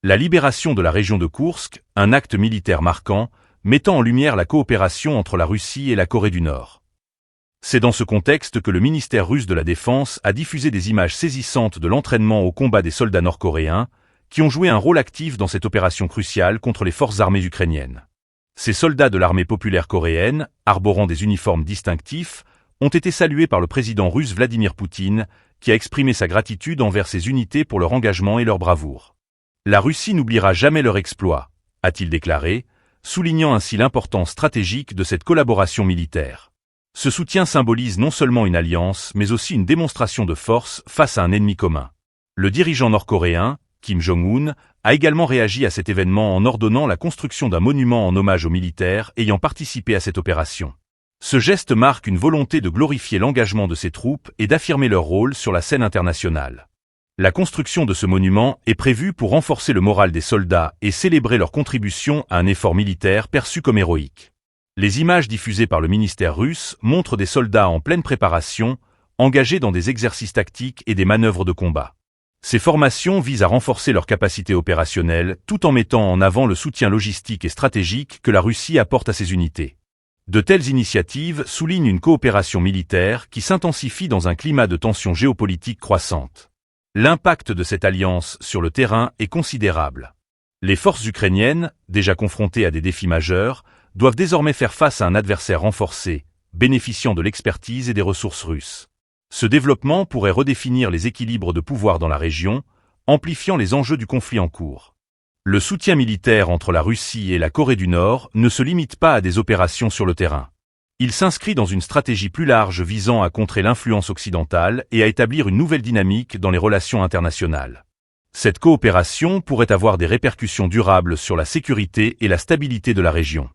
La libération de la région de Koursk, un acte militaire marquant, mettant en lumière la coopération entre la Russie et la Corée du Nord. C'est dans ce contexte que le ministère russe de la Défense a diffusé des images saisissantes de l'entraînement au combat des soldats nord-coréens, qui ont joué un rôle actif dans cette opération cruciale contre les forces armées ukrainiennes. Ces soldats de l'armée populaire coréenne, arborant des uniformes distinctifs, ont été salués par le président russe Vladimir Poutine, qui a exprimé sa gratitude envers ces unités pour leur engagement et leur bravoure. La Russie n'oubliera jamais leur exploit, a-t-il déclaré, soulignant ainsi l'importance stratégique de cette collaboration militaire. Ce soutien symbolise non seulement une alliance, mais aussi une démonstration de force face à un ennemi commun. Le dirigeant nord-coréen, Kim Jong-un, a également réagi à cet événement en ordonnant la construction d'un monument en hommage aux militaires ayant participé à cette opération. Ce geste marque une volonté de glorifier l'engagement de ces troupes et d'affirmer leur rôle sur la scène internationale. La construction de ce monument est prévue pour renforcer le moral des soldats et célébrer leur contribution à un effort militaire perçu comme héroïque. Les images diffusées par le ministère russe montrent des soldats en pleine préparation, engagés dans des exercices tactiques et des manœuvres de combat. Ces formations visent à renforcer leurs capacités opérationnelles tout en mettant en avant le soutien logistique et stratégique que la Russie apporte à ces unités. De telles initiatives soulignent une coopération militaire qui s'intensifie dans un climat de tension géopolitique croissante. L'impact de cette alliance sur le terrain est considérable. Les forces ukrainiennes, déjà confrontées à des défis majeurs, doivent désormais faire face à un adversaire renforcé, bénéficiant de l'expertise et des ressources russes. Ce développement pourrait redéfinir les équilibres de pouvoir dans la région, amplifiant les enjeux du conflit en cours. Le soutien militaire entre la Russie et la Corée du Nord ne se limite pas à des opérations sur le terrain. Il s'inscrit dans une stratégie plus large visant à contrer l'influence occidentale et à établir une nouvelle dynamique dans les relations internationales. Cette coopération pourrait avoir des répercussions durables sur la sécurité et la stabilité de la région.